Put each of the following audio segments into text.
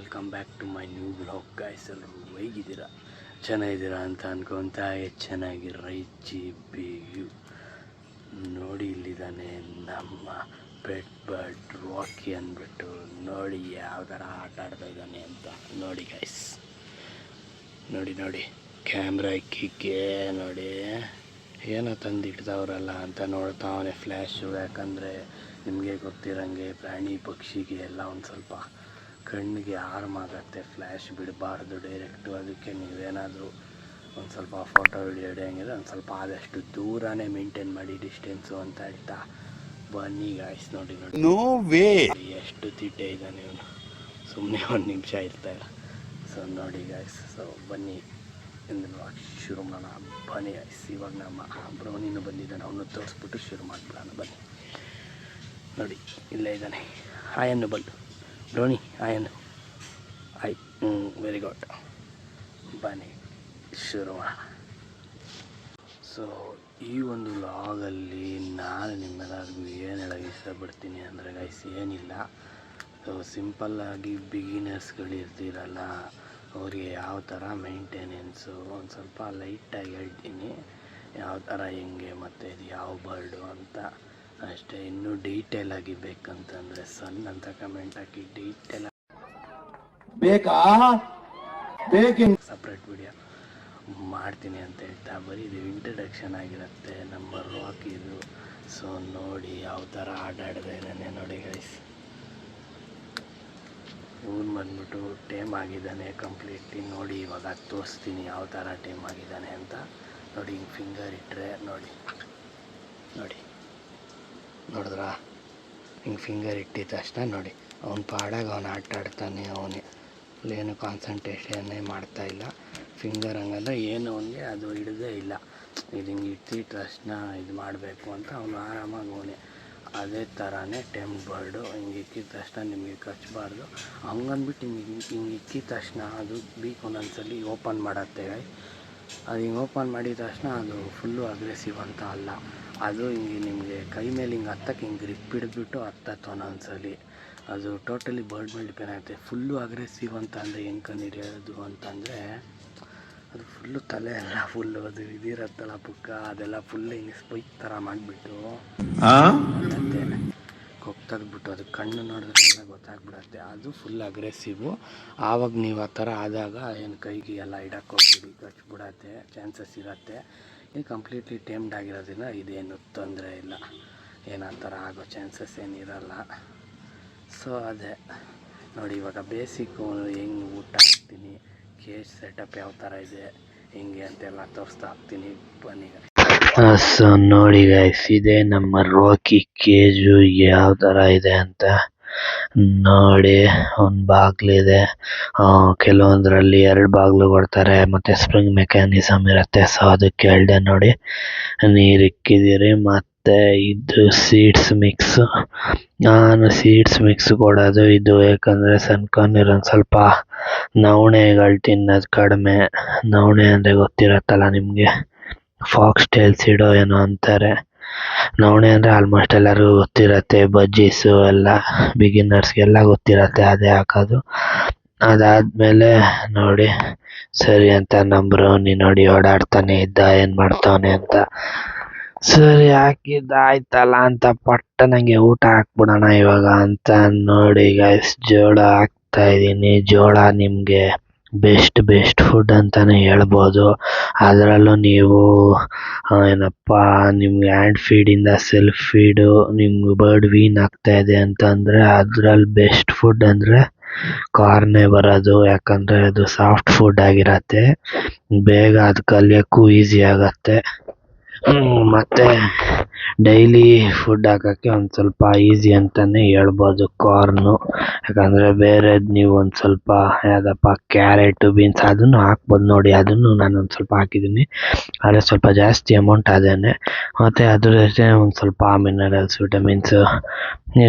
Welcome back to my new blog guys. ಎಲ್ಲರೂ ಹೇಗಿದ್ದೀರಾ? ಚೆನ್ನಾಗಿದ್ದೀರಾ ಅಂತ ಅನ್ಕೊತಾ ಚೆನ್ನಾಗಿರೋ ಬಿಯು ನೋಡಿ. ಇಲ್ಲಿದ್ದಾನೆ ನಮ್ಮ ಪೆಟ್ ಬರ್ಡ್ ರಾಕಿ ಅಂದ್ಬಿಟ್ಟು. ನೋಡಿ ಯಾವ ಥರ ಆಟ ಆಡ್ತಾ ಇದ್ದಾನೆ ಅಂತ ನೋಡಿ ಗೈಸ್. ನೋಡಿ ಕ್ಯಾಮ್ರಾ ಇಕ್ಕಿಕ್ಕೆ ನೋಡಿ ಏನೋ ತಂದಿಡ್ತಾವ್ರಲ್ಲ ಅಂತ ನೋಡ್ತಾವನೆ ಫ್ಲ್ಯಾಶು. ಯಾಕಂದರೆ ನಿಮಗೆ ಗೊತ್ತಿರೋಂಗೆ ಪ್ರಾಣಿ ಪಕ್ಷಿಗೆ ಎಲ್ಲ ಒಂದು ಸ್ವಲ್ಪ ಕಣ್ಣಿಗೆ ಹಾರ್ಮ್ ಆಗುತ್ತೆ, ಫ್ಲ್ಯಾಶ್ ಬಿಡಬಾರ್ದು ಡೈರೆಕ್ಟು. ಅದಕ್ಕೆ ನೀವೇನಾದರೂ ಒಂದು ಸ್ವಲ್ಪ ಫೋಟೋ ವಿಡಿಯೋ ಹಿಡಿಯೋಂಗಿದ್ರೆ ಒಂದು ಸ್ವಲ್ಪ ಆದಷ್ಟು ದೂರನೇ ಮೇಂಟೈನ್ ಮಾಡಿ ಡಿಸ್ಟೆನ್ಸು ಅಂತ ಹೇಳ್ತಾ ಬನ್ನಿ ಗಾಯ್ಸ್. ನೋಡಿ ನೋ ವೇ ಎಷ್ಟು ತಿಟ್ಟೆ ಇದ್ದಾನೆ ಇವನು, ಸುಮ್ಮನೆ ಒಂದು ನಿಮಿಷ ಇರ್ತಾಯಿಲ್ಲ. ಸೊ ನೋಡಿ ಗಾಯ್ಸ್, ಸೊ ಬನ್ನಿ ಎಂದು ಶುರು ಮಾಡೋಣ. ಬನ್ನಿ ಗಾಯ್ಸ್, ಇವಾಗ ನಮ್ಮ ಬ್ರೌನಿನೂ ಬಂದಿದ್ದಾನೆ, ಅವನು ತೋರಿಸ್ಬಿಟ್ಟು ಶುರು ಮಾಡಿಬಿಡೋಣ. ಬನ್ನಿ ನೋಡಿ, ಇಲ್ಲೇ ಇದ್ದಾನೆ. ಆಯನ್ನು ಬಂದು ಬ್ರೌನಿ ಆಯನ್ನು ವೆರಿ ಗುಡ್. ಬನ್ನಿ ಶುರು ಮಾಡೋಣ. ಸೊ ಈ ಒಂದು ಲಾಗಲ್ಲಿ ನಾನು ನಿಮ್ಮೆಲ್ಲರಿಗೂ ಏನು ಹೇಳೋಕ್ಕೆ ಇಷ್ಟಪಡ್ತೀನಿ ಅಂದರೆ ಗೈಸ್, ಏನಿಲ್ಲ. ಸೊ ಸಿಂಪಲ್ಲಾಗಿ ಬಿಗಿನರ್ಸ್ಗಳಿರ್ತೀರಲ್ಲ, ಅವ್ರಿಗೆ ಯಾವ ಥರ ಮೇಂಟೆನೆನ್ಸು ಒಂದು ಸ್ವಲ್ಪ ಲೈಟಾಗಿ ಹೇಳ್ತೀನಿ, ಯಾವ ಥರ ಹೆಂಗೆ ಮತ್ತು ಇದು ಯಾವ ಬರ್ಡು ಅಂತ ಅಷ್ಟೇ. ಇನ್ನೂ ಡೀಟೇಲಾಗಿ ಬೇಕಂತಂದರೆ ಸಣ್ಣ ಅಂತ ಕಮೆಂಟ್ ಹಾಕಿ, ಡೀಟೇಲ್ ಬೇಕಾ ಸಪ್ರೇಟ್ ವಿಡಿಯೋ ಮಾಡ್ತೀನಿ ಅಂತ ಹೇಳ್ತಾ ಬರೀ ಇದು ಇಂಟ್ರಡಕ್ಷನ್ ಆಗಿರುತ್ತೆ ನಮ್ಮ ರಾಕಿದು. ಸೊ ನೋಡಿ ಯಾವ ಥರ ಆಟಾಡ್ತಾ ಇದ್ದಾನೆ ನೋಡಿ ಗೈಸ್. ಇವನು ಬಂದ್ಬಿಟ್ಟು ಟೇಮ್ ಆಗಿದ್ದಾನೆ ಕಂಪ್ಲೀಟ್ಲಿ. ನೋಡಿ ಇವಾಗ ತೋರಿಸ್ತೀನಿ ಯಾವ ಥರ ಟೇಮ್ ಆಗಿದ್ದಾನೆ ಅಂತ. ನೋಡಿ ಹಿಂಗೆ ಫಿಂಗರ್ ಇಟ್ಟರೆ ನೋಡಿದ್ರಾ, ಹಿಂಗೆ ಫಿಂಗರ್ ಇಟ್ಟಿದ ತಕ್ಷಣ ನೋಡಿ ಅವ್ನು ಪಾಡಾಗ ಅವನು ಆಟ ಆಡ್ತಾನೆ. ಅವನೇನು ಕಾನ್ಸಂಟ್ರೇಷನ್ನೇ ಮಾಡ್ತಾಯಿಲ್ಲ. ಫಿಂಗರ್ ಹಂಗಂದ್ರೆ ಏನು ಅವನಿಗೆ ಅದು ಹಿಡ್ದೇ ಇಲ್ಲ. ಇದು ಹಿಂಗೆ ಇಟ್ಟಿದ ತಕ್ಷಣ ಇದು ಮಾಡಬೇಕು ಅಂತ ಅವನು ಆರಾಮಾಗಿ ಅವನೇ. ಅದೇ ಥರನೇ ಟೆಮ್ ಬರ್ಡು ಹಿಂಗೆ ಇಕ್ಕಿದ ತಕ್ಷಣ ನಿಮಗೆ ಕಚ್ಚಬಾರ್ದು. ಹಂಗಂದ್ಬಿಟ್ಟು ಹಿಂಗೆ ಇಕ್ಕಿದ ತಕ್ಷಣ ಅದು ಬೀಕ್ ಒಂದೊಂದ್ಸಲಿ ಓಪನ್ ಮಾಡುತ್ತೆ. ಅದು ಹಿಂಗೆ ಓಪನ್ ಮಾಡಿದ ತಕ್ಷಣ ಅದು ಫುಲ್ಲು ಅಗ್ರೆಸಿವ್ ಅಂತ ಅಲ್ಲ, ಅದು ಹಿಂಗೆ ನಿಮಗೆ ಕೈ ಮೇಲೆ ಹಿಂಗೆ ಹತ್ತಕ್ಕೆ ಹಿಂಗೆ ಗ್ರಿಪ್ ಹಿಡಿದ್ಬಿಟ್ಟು ಹತ್ತತ್ತು ಒಂದೊಂದ್ಸಲಿ. ಅದು ಟೋಟಲಿ ಬರ್ಡ್ ಮೇಲೆ ಡಿಪೆಂಡ್ ಆಗುತ್ತೆ. ಫುಲ್ಲು ಅಗ್ರೆಸಿವ್ ಅಂತ ಅಂದರೆ ಹೆಂಗೆ ಕಂಡುಹಿಡಿಯೋದು ಅಂತಂದರೆ, ಅದು ಫುಲ್ಲು ತಲೆ ಎಲ್ಲ ಫುಲ್ಲು ಅದು ಇದಿರತ್ತಲ್ಲ ಪುಕ್ಕ, ಅದೆಲ್ಲ ಫುಲ್ಲು ಹಿಂಗೆ ಸ್ಪೈಕ್ ಥರ ಮಾಡಿಬಿಟ್ಟು ಮತ್ತೆ ಕೊಕ್ಕೆ ತೆಗೆದ್ಬಿಟ್ಟು ಅದು ಕಣ್ಣು ನೋಡಿದ್ರೆ ಎಲ್ಲ ಗೊತ್ತಾಗ್ಬಿಡತ್ತೆ. ಅದು ಫುಲ್ ಅಗ್ರೆಸಿವು. ಆವಾಗ ನೀವು ಆ ಥರ ಆದಾಗ ಏನು ಕೈಗೆ ಎಲ್ಲ ಇಡಕ್ಕೆ ಹೋಗ್ಬಿಡಿ, ಕಚ್ಬಿಡತ್ತೆ ಚಾನ್ಸಸ್ ಇರುತ್ತೆ. ಇದು ಕಂಪ್ಲೀಟ್ಲಿ ಟೇಮ್ಡ್ ಆಗಿರೋದ್ರಿಂದ ಇದೇನು ತೊಂದರೆ ಇಲ್ಲ, ಏನು ಆ ಥರ ಆಗೋ ಚಾನ್ಸಸ್ ಏನಿರಲ್ಲ. ಸೊ ಅದೇ ನೋಡಿ, ಇವಾಗ ಬೇಸಿಕ್ಕು ಹೆಂಗೆ ಊಟ ಹಾಕ್ತೀನಿ, ಕೇಜ್ ಸೆಟಪ್ ಯಾವ ಥರ ಇದೆ ಹೆಂಗೆ ಅಂತೆಲ್ಲ ತೋರಿಸ್ತಾ ಹಾಕ್ತೀನಿ. ಬನ್ನಿ. ಸೊ ನೋಡಿ ಗೈಸ್, ಇದೆ ನಮ್ಮ ರಾಕಿ ಕೇಜು ಯಾವ ಥರ ಇದೆ ಅಂತ ನೋಡಿ. ಒಂದು ಬಾಗಿಲಿದೆ, ಕೆಲವೊಂದರಲ್ಲಿ 2 ಬಾಗಿಲು ಕೊಡ್ತಾರೆ, ಮತ್ತು ಸ್ಪ್ರಿಂಗ್ ಮೆಕ್ಯಾನಿಸಮ್ ಇರುತ್ತೆ. ಸೊ ಅದಕ್ಕೆ ಹೇಳ್ದೆ ನೋಡಿ, ನೀರು ಇಕ್ಕಿದ್ದೀರಿ. ಮತ್ತು ಇದು ಸೀಡ್ಸ್ ಮಿಕ್ಸು, ನಾನು ಸೀಡ್ಸ್ ಮಿಕ್ಸ್ ಕೊಡೋದು ಇದು. ಯಾಕಂದರೆ ಸಣ್ಕಂದಿರೋದು ಸ್ವಲ್ಪ ನವಣೆಗಳು ತಿನ್ನೋದು ಕಡಿಮೆ. ನವಣೆ ಅಂದರೆ ಗೊತ್ತಿರತ್ತಲ್ಲ ನಿಮಗೆ, ಫಾಕ್ಸ್ ಟೇಲ್ ಸೀಡೋ ಏನೋ ಅಂತಾರೆ. ನವಣೆ ಅಂದರೆ ಆಲ್ಮೋಸ್ಟ್ ಎಲ್ಲರಿಗೂ ಗೊತ್ತಿರತ್ತೆ, ಬಜ್ಜೀಸು ಎಲ್ಲ ಬಿಗಿನರ್ಸ್ಗೆಲ್ಲ ಗೊತ್ತಿರತ್ತೆ, ಅದೇ ಹಾಕೋದು. ಅದಾದಮೇಲೆ ನೋಡಿ ಸರಿ ಅಂತ ನಮ್ಮ ಬ್ರೌನಿ ನೋಡಿ ಓಡಾಡ್ತಾನೆ ಇದ್ದ, ಏನು ಮಾಡ್ತಾವನೆ ಅಂತ. ಸರಿ ಹಾಕಿದ್ದು ಆಯ್ತಲ್ಲ ಅಂತ ಪಟ್ಟ ನನಗೆ ಊಟ ಹಾಕ್ಬಿಡೋಣ ಇವಾಗ ಅಂತ ನೋಡಿ ಗೈಸ್, ಜೋಳ ಹಾಕ್ತಾಯಿದ್ದೀನಿ. ಜೋಳ ನಿಮಗೆ ಬೆಸ್ಟ್ ಫುಡ್ ಅಂತಲೇ ಹೇಳ್ಬೋದು. ಅದರಲ್ಲೂ ನೀವು ನಿಮ್ಗೆ ಹ್ಯಾಂಡ್ ಫೀಡಿಂದ ಸೆಲ್ಫ್ ಫೀಡು ನಿಮ್ಗೆ ಬರ್ಡ್ ವೀನ್ ಆಗ್ತಾಯಿದೆ ಅಂತಂದರೆ ಅದರಲ್ಲಿ ಬೆಸ್ಟ್ ಫುಡ್ ಅಂದರೆ ಕಾರ್ನೇ ಬರೋದು. ಯಾಕಂದರೆ ಅದು ಸಾಫ್ಟ್ ಫುಡ್ ಆಗಿರತ್ತೆ, ಬೇಗ ಅದು ಕಲಿಯೋಕ್ಕೂ ಈಸಿ ಆಗತ್ತೆ. ಮತ್ತು ಡೈಲಿ ಫುಡ್ ಹಾಕೋಕ್ಕೆ ಒಂದು ಸ್ವಲ್ಪ ಈಸಿ ಅಂತಲೇ ಹೇಳ್ಬೋದು ಕಾರ್ನು. ಯಾಕಂದರೆ ಬೇರೆದು ನೀವು ಒಂದು ಸ್ವಲ್ಪ ಯಾವುದಪ್ಪ ಕ್ಯಾರೆಟು, ಬೀನ್ಸ್ ಅದನ್ನು ಹಾಕ್ಬೋದು ನೋಡಿ. ಅದನ್ನು ನಾನೊಂದು ಸ್ವಲ್ಪ ಹಾಕಿದ್ದೀನಿ, ಆದರೆ ಸ್ವಲ್ಪ ಜಾಸ್ತಿ ಅಮೌಂಟ್ ಅದೇನೆ. ಮತ್ತು ಅದ್ರ ಜೊತೆ ಒಂದು ಸ್ವಲ್ಪ ಮಿನರಲ್ಸ್, ವಿಟಮಿನ್ಸು,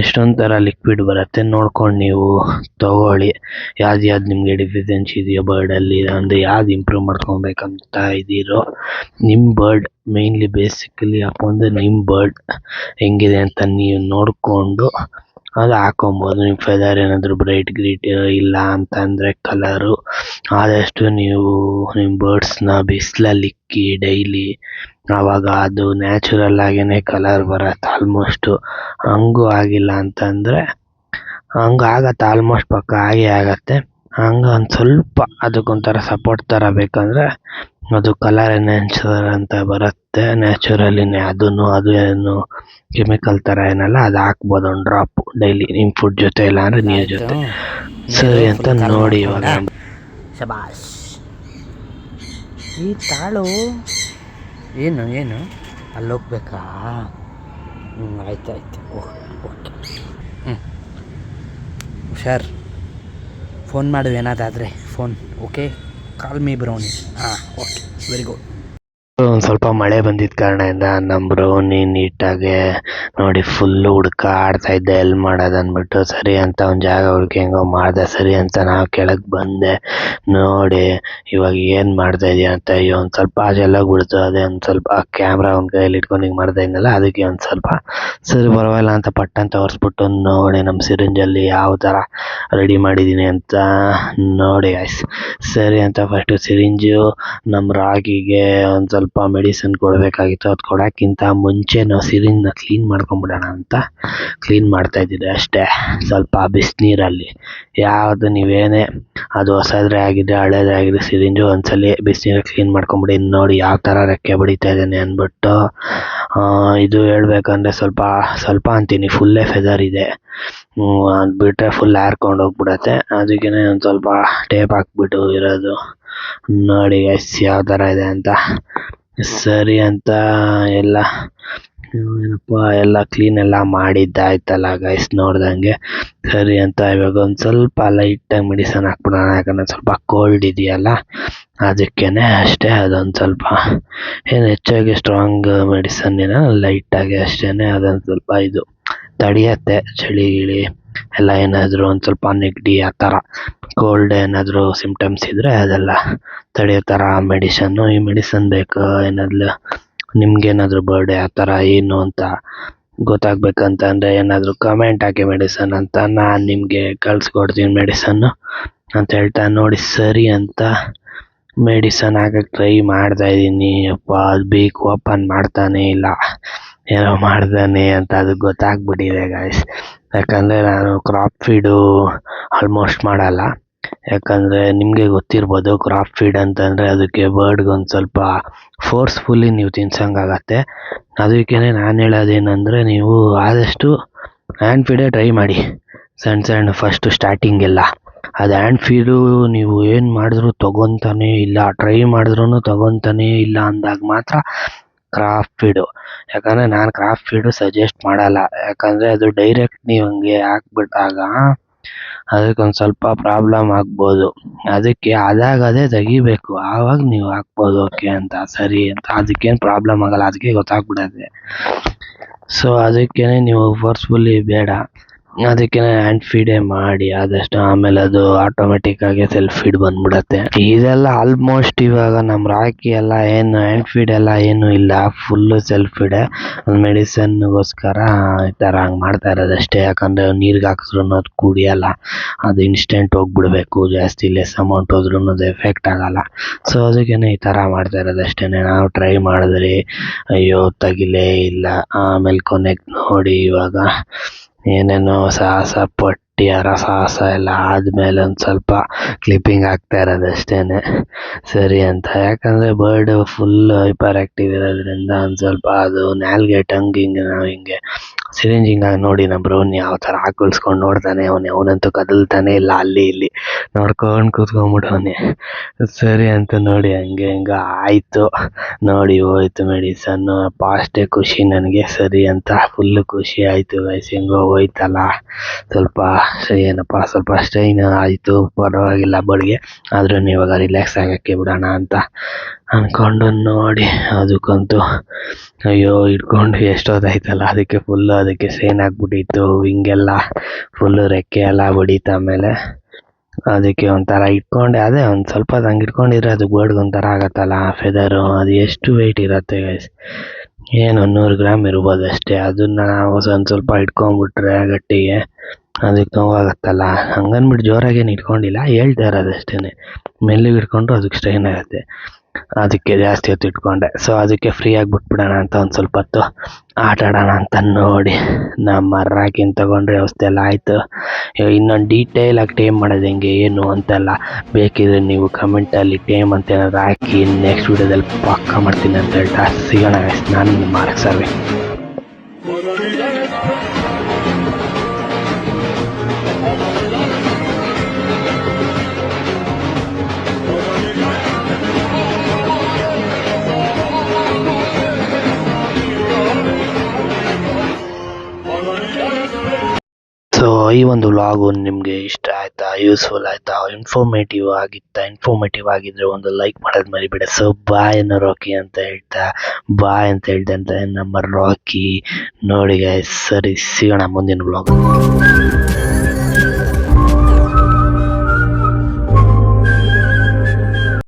ಎಷ್ಟೊಂದು ಥರ ಲಿಕ್ವಿಡ್ ಬರುತ್ತೆ, ನೋಡ್ಕೊಂಡು ನೀವು ತೊಗೊಳ್ಳಿ. ಯಾವ್ದು ನಿಮಗೆ ಡಿಫಿಷಿಯನ್ಸಿ ಇದೆಯೋ ಬರ್ಡಲ್ಲಿ, ಅಂದರೆ ಯಾವ್ದು ಇಂಪ್ರೂವ್ ಮಾಡ್ಕೊಬೇಕಂತ ಇದ್ದೀರೋ ನಿಮ್ಮ ಬರ್ಡ್, ಮೇಯ್ನ್ಲಿ ಬೇಸಿಕಲಿ ಹಾಕೊಂಡ್ರೆ ನಿಮ್ಮ ಬರ್ಡ್ ಹೆಂಗಿದೆ ಅಂತ ನೀವು ನೋಡಿಕೊಂಡು ಅದು ಹಾಕೊಬೋದು. ನಿಮ್ಮ ಫೆದರ್ ಏನಾದರೂ ಬ್ರೈಟ್ ಗ್ರೀಟ್ ಇಲ್ಲ ಅಂತಂದರೆ ಕಲರು ಆದಷ್ಟು ನೀವು ನಿಮ್ಮ ಬರ್ಡ್ಸ್ನ ಬಿಸಿಲಲ್ಲಿ ಇಕ್ಕಿ ಡೈಲಿ, ಆವಾಗ ಅದು ನ್ಯಾಚುರಲ್ ಆಗೇ ಕಲರ್ ಬರುತ್ತೆ ಆಲ್ಮೋಸ್ಟು. ಹಂಗೂ ಆಗಿಲ್ಲ ಅಂತಂದರೆ ಹಂಗೆ ಆಗತ್ತೆ, ಆಲ್ಮೋಸ್ಟ್ ಪಕ್ಕ ಆಗೇ ಆಗತ್ತೆ. ಹಂಗೆ ಒಂದು ಸ್ವಲ್ಪ ಅದಕ್ಕೊಂಥರ ಸಪೋರ್ಟ್ ಥರ ಬೇಕಂದರೆ ಅದು ಕಲರ್ ಎನ್ಹ್ಯಾನ್ಸರ್ ಅಂತ ಬರುತ್ತೆ ನ್ಯಾಚುರಲಿನೇ, ಅದು ಏನು ಕೆಮಿಕಲ್ ಥರ ಏನಲ್ಲ, ಅದು ಹಾಕ್ಬೋದು ಒಂದು ಡ್ರಾಪು ಡೈಲಿ ನಿಮ್ಮ ಫುಡ್ ಜೊತೆ ಇಲ್ಲ ಅಂದರೆ ನೀರು ಜೊತೆ. ಸರಿ ಅಂತ ನೋಡಿ ಇವಾಗ ಶಬಾಷ್. ಈ ತಾಳು ಏನು ಏನು ಅಲ್ಲಿ ಹೋಗ್ಬೇಕಾ? ಆಯ್ತು ಓಕೆ. ಹುಷಾರ್, ಫೋನ್ ಮಾಡು ಏನಾದಾದರೆ phone. Okay, call me Brownie. Okay, very good. ಒಂದು ಸ್ವಲ್ಪ ಮಳೆ ಬಂದಿದ್ದ ಕಾರಣದಿಂದ ನಮ್ಮ ಬ್ರೌನಿ ನೀಟಾಗೆ ನೋಡಿ ಫುಲ್ಲು ಹುಡ್ಕಾಡ್ತಾ ಇದ್ದೆ ಎಲ್ಲಿ ಮಾಡೋದು ಅಂದ್ಬಿಟ್ಟು. ಸರಿ ಅಂತ ಒಂದು ಜಾಗ ಹುಡುಕಿ ಹೆಂಗೋ ಮಾಡಿದೆ. ಸರಿ ಅಂತ ನಾವು ಕೆಳಗೆ ಬಂದೆ. ನೋಡಿ ಇವಾಗ ಏನು ಮಾಡ್ತಾ ಇದೀಯ ಅಂತ. ಅಯ್ಯೋ ಒಂದು ಸ್ವಲ್ಪ ಅದೆಲ್ಲ ಬಿಡ್ತು, ಅದೇ ಒಂದು ಸ್ವಲ್ಪ ಕ್ಯಾಮ್ರಾ ಒಂದು ಕೈಯಲ್ಲಿ ಇಟ್ಕೊಂಡು ಹಿಂಗೆ ಮಾಡ್ತಾ ಇದ್ನಲ್ಲ, ಅದಕ್ಕೆ ಒಂದು ಸ್ವಲ್ಪ ಸರಿ ಪರವಾಗಿಲ್ಲ ಅಂತ ಪಟ್ಟಂತ ತೋರಿಸ್ಬಿಟ್ಟು ನೋಡಿ ನಮ್ಮ ಸಿರಿಂಜಲ್ಲಿ ಯಾವ ಥರ ರೆಡಿ ಮಾಡಿದ್ದೀನಿ ಅಂತ ನೋಡಿ ಗೈಸ್. ಸರಿ ಅಂತ ಫಸ್ಟು ಸಿರಿಂಜು ನಮ್ಮ ರಾಗಿಗೆ ಒಂದು ಸ್ವಲ್ಪ ಮೆಡಿಸಿನ್ ಕೊಡಬೇಕಾಗಿತ್ತು. ಅದು ಕೊಡೋಕ್ಕಿಂತ ಮುಂಚೆ ನಾವು ಸಿರಿಂಜ್ನ ಕ್ಲೀನ್ ಮಾಡ್ಕೊಂಬಿಡೋಣ ಅಂತ ಕ್ಲೀನ್ ಮಾಡ್ತಾ ಇದ್ದಿದ್ದೆ ಅಷ್ಟೇ. ಸ್ವಲ್ಪ ಬಿಸಿನೀರಲ್ಲಿ ಯಾವುದು ನೀವೇನೇ ಅದು ಹೊಸದ್ರೆ ಆಗಿದೆ ಹಳೇದೇ ಆಗಿದೆ ಸಿರಿಂಜು ಒಂದ್ಸಲಿ ಬಿಸಿನೀರಲ್ಲಿ ಕ್ಲೀನ್ ಮಾಡ್ಕೊಂಬಿಡಿ. ನೋಡಿ ಯಾವ ಥರ ರೆಕ್ಕೆ ಬಡಿತಾ ಇದ್ದಾನೆ ಅಂದ್ಬಿಟ್ಟು. ಇದು ಹೇಳ್ಬೇಕಂದ್ರೆ ಸ್ವಲ್ಪ ಅಂತೀನಿ, ಫುಲ್ಲೇ ಫೆದರ್ ಇದೆ. ಅದು ಬಿಟ್ಟರೆ ಫುಲ್ ಹಾರ್ಕೊಂಡು ಹೋಗ್ಬಿಡತ್ತೆ. ಅದಕ್ಕೇ ಒಂದು ಸ್ವಲ್ಪ ಟೇಪ್ ಹಾಕ್ಬಿಟ್ಟು ಇರೋದು. ನೋಡಿ ಗೈಸ್ ಯಾವ ಥರ ಇದೆ ಅಂತ. ಸರಿ ಅಂತ ಎಲ್ಲ ಕ್ಲೀನ್ ಎಲ್ಲ ಮಾಡಿದ್ದಾಯ್ತಲ್ಲ ಗೈಸ್ ನೋಡ್ದಂಗೆ. ಸರಿ ಅಂತ ಇವಾಗ ಒಂದು ಸ್ವಲ್ಪ ಲೈಟಾಗಿ ಮೆಡಿಸನ್ ಹಾಕ್ಬಿಡೋಣ, ಯಾಕಂದರೆ ಸ್ವಲ್ಪ ಕೋಲ್ಡ್ ಇದೆಯಲ್ಲ ಅದಕ್ಕೇ ಅಷ್ಟೇ. ಅದೊಂದು ಸ್ವಲ್ಪ ಏನು ಹೆಚ್ಚಾಗಿ ಸ್ಟ್ರಾಂಗ್ ಮೆಡಿಸನ್ ಏನೋ ಲೈಟಾಗಿ ಅಷ್ಟೇ. ಅದೊಂದು ಸ್ವಲ್ಪ ಇದು ತಡೆಯತ್ತೆ ಚಳಿ ಗಿಳಿ ಎಲ್ಲ. ಏನಾದರೂ ಒಂದು ಸ್ವಲ್ಪ ನೆಗಡಿ ಆ ಥರ ಕೋಲ್ಡ್ ಏನಾದರೂ ಸಿಮ್ಟಮ್ಸ್ ಇದ್ದರೆ ಅದೆಲ್ಲ ತಡೆಯೋ ಥರ ಮೆಡಿಸನ್ನು. ಈ ಮೆಡಿಸನ್ ಬೇಕು ಏನಾದರೂ ನಿಮ್ಗೇನಾದರೂ ಬರ್ಡೇ ಆ ಥರ ಏನು ಅಂತ ಗೊತ್ತಾಗಬೇಕಂತ ಅಂದರೆ ಏನಾದರೂ ಕಮೆಂಟ್ ಹಾಕಿ ಮೆಡಿಸನ್ ಅಂತ, ನಾನು ನಿಮಗೆ ಕಳಿಸ್ಕೊಡ್ತೀನಿ ಮೆಡಿಸನ್ನು ಅಂತ ಹೇಳ್ತಾ ನೋಡಿ. ಸರಿ ಅಂತ ಮೆಡಿಸನ್ ಹಾಕಕ್ಕೆ ಟ್ರೈ ಮಾಡ್ತಾಯಿದ್ದೀನಿ. ಅದು ಬೇಕು ಓಪನ್ ಮಾಡ್ತಾನೇ ಇಲ್ಲ, ಏನೋ ಮಾಡ್ತಾನೆ ಅಂತ ಅದು ಗೊತ್ತಾಗ್ಬಿಟ್ಟಿದೆ ಗಾಯ್ಸ್. ಯಾಕಂದರೆ ನಾನು ಕ್ರಾಪ್ ಫೀಡು ಆಲ್ಮೋಸ್ಟ್ ಮಾಡಲ್ಲ. ಯಾಕಂದರೆ ನಿಮಗೆ ಗೊತ್ತಿರ್ಬೋದು ಕ್ರಾಪ್ ಫೀಡ್ ಅಂತಂದರೆ ಅದಕ್ಕೆ ಬರ್ಡ್ಗೊಂದು ಸ್ವಲ್ಪ ಫೋರ್ಸ್ಫುಲ್ಲಿ ನೀವು ತಿನ್ಸೋಂಗಾಗತ್ತೆ. ಅದಕ್ಕೇ ನಾನು ಹೇಳೋದೇನೆಂದರೆ ನೀವು ಆದಷ್ಟು ಹ್ಯಾಂಡ್ ಫೀಡೇ ಟ್ರೈ ಮಾಡಿ. ಸಣ್ಣ ಫಸ್ಟು ಸ್ಟಾರ್ಟಿಂಗೆಲ್ಲ ಅದು ಹ್ಯಾಂಡ್ ಫೀಡು ನೀವು ಏನು ಮಾಡಿದ್ರೂ ತೊಗೊತಾನೇ ಇಲ್ಲ, ಟ್ರೈ ಮಾಡಿದ್ರೂ ತೊಗೊತಾನೇ ಇಲ್ಲ ಅಂದಾಗ ಮಾತ್ರ ಕ್ರಾಫ್ಟ್ ಫೀಡು. ಯಾಕಂದರೆ ನಾನು ಕ್ರಾಫ್ಟ್ ಫೀಡು ಸಜೆಸ್ಟ್ ಮಾಡಲ್ಲ. ಯಾಕಂದರೆ ಅದು ಡೈರೆಕ್ಟ್ ನೀವು ಹಂಗೆ ಹಾಕ್ಬಿಟ್ಟಾಗ ಅದಕ್ಕೊಂದು ಸ್ವಲ್ಪ ಪ್ರಾಬ್ಲಮ್ ಆಗ್ಬೋದು. ಅದಕ್ಕೆ ಅದೇ ತೆಗಿಬೇಕು, ಆವಾಗ ನೀವು ಹಾಕ್ಬೋದು ಓಕೆ ಅಂತ ಸರಿ ಅಂತ. ಅದಕ್ಕೇನು ಪ್ರಾಬ್ಲಮ್ ಆಗಲ್ಲ, ಅದಕ್ಕೆ ಗೊತ್ತಾಗ್ಬಿಡತ್ತೆ. ಸೊ ಅದಕ್ಕೇ ನೀವು ಫೋರ್ಸ್ಫುಲ್ಲಿ ಬೇಡ, ಅದಕ್ಕೆ ಹ್ಯಾಂಡ್ ಫೀಡೇ ಮಾಡಿ ಆದಷ್ಟು. ಆಮೇಲೆ ಅದು ಆಟೋಮೆಟಿಕ್ಕಾಗಿ ಸೆಲ್ಫ್ ಫೀಡ್ ಬಂದ್ಬಿಡತ್ತೆ. ಇದೆಲ್ಲ ಆಲ್ಮೋಸ್ಟ್ ಇವಾಗ ನಮ್ಮ ರಾಕಿ ಎಲ್ಲ ಏನು ಹ್ಯಾಂಡ್ ಫೀಡ್ ಎಲ್ಲ ಏನೂ ಇಲ್ಲ, ಫುಲ್ಲು ಸೆಲ್ಫ್ ಫೀಡೇ. ಮೆಡಿಸನ್ಗೋಸ್ಕರ ಈ ಥರ ಹಂಗೆ ಮಾಡ್ತಾ ಇರೋದಷ್ಟೇ. ಯಾಕಂದರೆ ನೀರಿಗೆ ಹಾಕಿದ್ರೂ ಅದು ಕುಡಿಯಲ್ಲ, ಅದು ಇನ್ಸ್ಟೆಂಟ್ ಹೋಗ್ಬಿಡ್ಬೇಕು. ಜಾಸ್ತಿ ಲೆಸ್ ಅಮೌಂಟ್ ಹೋದ್ರೂ ಅದು ಎಫೆಕ್ಟ್ ಆಗಲ್ಲ. ಸೊ ಅದಕ್ಕೇ ಈ ಥರ ಮಾಡ್ತಾ ಇರೋದಷ್ಟೇ. ನಾವು ಟ್ರೈ ಮಾಡಿದ್ರಿ, ಅಯ್ಯೋ ತೆಗಿಲೇ ಇಲ್ಲ. ಆಮೇಲೆ ಕೊನೆಗೆ ನೋಡಿ ಇವಾಗ ಏನೇನೋ ಸಾಹಸ ಪಟ್ಟಿ ಸಾಹಸ ಎಲ್ಲ ಆದಮೇಲೆ ಒಂದು ಸ್ವಲ್ಪ ಕ್ಲಿಪ್ಪಿಂಗ್ ಆಗ್ತಾ ಇರೋದಷ್ಟೇ ಸರಿ ಅಂತ. ಯಾಕಂದರೆ ಬರ್ಡು ಫುಲ್ ಹೈಪರ್ ಆ್ಯಕ್ಟಿವ್ ಇರೋದ್ರಿಂದ ಒಂದು ಸ್ವಲ್ಪ ಅದು ನಾಲ್ಗೆ ಟಂಗ್ ಹಿಂಗೆ ನಾವು ಹಿಂಗೆ ಸಿರಿಂಜ್ ಹಿಂಗಾಗಿ ನೋಡಿ ನಮ್ಮ ಬ್ರೌನ್ ಯಾವ ಥರ ಹಾಕೊಳ್ಸ್ಕೊಂಡು ನೋಡ್ತಾನೆ ಅವನಂತೂ ಕದಲ್ತಾನೆ ಇಲ್ಲ, ಅಲ್ಲಿ ಇಲ್ಲಿ ನೋಡ್ಕೊಂಡು ಕೂತ್ಕೊಂಡ್ಬಿಟ್ಟವನೆ. ಸರಿ ಅಂತ ನೋಡಿ ಹಂಗೆ ಆಯಿತು ನೋಡಿ, ಹೋಯ್ತು ಮೆಡಿಸನ್ನು. ಅಷ್ಟೇ ಖುಷಿ ನನಗೆ. ಸರಿ ಅಂತ ಫುಲ್ಲು ಖುಷಿ ಆಯಿತು ಗೈಸ್. ಹೆಂಗೋ ಹೋಯ್ತಲ್ಲ, ಸ್ವಲ್ಪ ಏನಪ್ಪ ಸ್ವಲ್ಪ ಸ್ಟ್ರೈನ್ ಆಯಿತು, ಪರವಾಗಿಲ್ಲ ಬಡ್ಗೆ. ಆದ್ರೂ ಇವಾಗ ರಿಲ್ಯಾಕ್ಸ್ ಆಗೋಕ್ಕೆ ಬಿಡೋಣ ಅಂತ ಅಂದ್ಕೊಂಡು ನೋಡಿ. ಅದಕ್ಕಂತೂ ಅಯ್ಯೋ ಹಿಡ್ಕೊಂಡು ಎಷ್ಟೊತ್ತಾಯ್ತಲ್ಲ, ಅದಕ್ಕೆ ಸ್ಟ್ರೈನ್ ಆಗಿಬಿಟ್ಟಿತ್ತು. ಹಿಂಗೆಲ್ಲ ಫುಲ್ಲು ರೆಕ್ಕೆ ಎಲ್ಲ ಬಡೀತು. ಆಮೇಲೆ ಅದಕ್ಕೆ ಒಂಥರ ಇಟ್ಕೊಂಡೆ, ಅದೇ ಒಂದು ಸ್ವಲ್ಪ ಹಂಗೆ ಇಟ್ಕೊಂಡಿದ್ರೆ ಅದು ಬರ್ಡ್ಗೆ ಒಂಥರ ಆಗತ್ತಲ್ಲ ಫೆದರು. ಅದು ಎಷ್ಟು ವೆಯ್ಟ್ ಇರುತ್ತೆ ಗೈಸ್, ಏನು 100 ಗ್ರಾಮ್ ಇರ್ಬೋದು ಅಷ್ಟೇ. ಅದನ್ನ ನಾವು ಒಂದು ಸ್ವಲ್ಪ ಇಟ್ಕೊಂಡ್ಬಿಟ್ರೆ ಗಟ್ಟಿಗೆ ಅದಕ್ಕೆ ನೋವಾಗತ್ತಲ್ಲ, ಹಂಗನ್ಬಿಟ್ಟು ಜೋರಾಗೇನು ಇಟ್ಕೊಂಡಿಲ್ಲ, ಹೇಳ್ತಾ ಇರೋದು ಅಷ್ಟೇ. ಮೆಲ್ಲಿಗೆ ಇಟ್ಕೊಂಡ್ರು ಅದಕ್ಕೆ ಸ್ಟ್ರೈನ್ ಆಗುತ್ತೆ, ಅದಕ್ಕೆ ಜಾಸ್ತಿ ಹೊತ್ತು ಇಟ್ಕೊಂಡೆ. ಸೊ ಅದಕ್ಕೆ ಫ್ರೀಯಾಗಿ ಬಿಟ್ಬಿಡೋಣ ಅಂತ ಒಂದು ಸ್ವಲ್ಪ ಹೊತ್ತು ಆಟ ಆಡೋಣ ಅಂತ ನೋಡಿ ನಮ್ಮ ರಾಕಿನ ತೊಗೊಂಡ್ರೆ ವ್ಯವಸ್ಥೆ ಎಲ್ಲ ಆಯಿತು. ಇನ್ನೊಂದು ಡೀಟೇಲಾಗಿ ಟೇಮ್ ಮಾಡೋದು ಹೆಂಗೆ ಏನು ಅಂತೆಲ್ಲ ಬೇಕಿದ್ರೆ ನೀವು ಕಮೆಂಟಲ್ಲಿ ಟೇಮ್ ಅಂತ ಏನಾದ್ರು ಹಾಕಿ, ನೆಕ್ಸ್ಟ್ ವೀಡಿಯೋದಲ್ಲಿ ಪಕ್ಕ ಮಾಡ್ತೀನಿ ಅಂತ ಹೇಳ್ತಾ ಸಿಗೋಣ. ನಾನು ಮಾರ್ಕ್ ಸರ್ವೆ. ಸೊ ಈ ಒಂದು ವ್ಲಾಗು ನಿಮಗೆ ಇಷ್ಟ ಆಯಿತಾ, ಯೂಸ್ಫುಲ್ ಆಯಿತಾ, ಇನ್ಫಾರ್ಮೇಟಿವ್ ಆಗಿದ್ದರೆ ಒಂದು ಲೈಕ್ ಮಾಡೋದು ಮರಿಬೇಡಿ. ಸೊ ಬಾಯ್ ಅನ್ನೋ ರಾಕಿ ಅಂತ ಹೇಳ್ತಾ ಬಾಯ್ ಅಂತ ಹೇಳ್ದಂತೆ ನಮ್ಮ ರಾಕಿ ನೋಡಿ ಗೈಸ್. ಸರಿ, ಸಿಗೋಣ ಮುಂದಿನ ವ್ಲಾಗ್.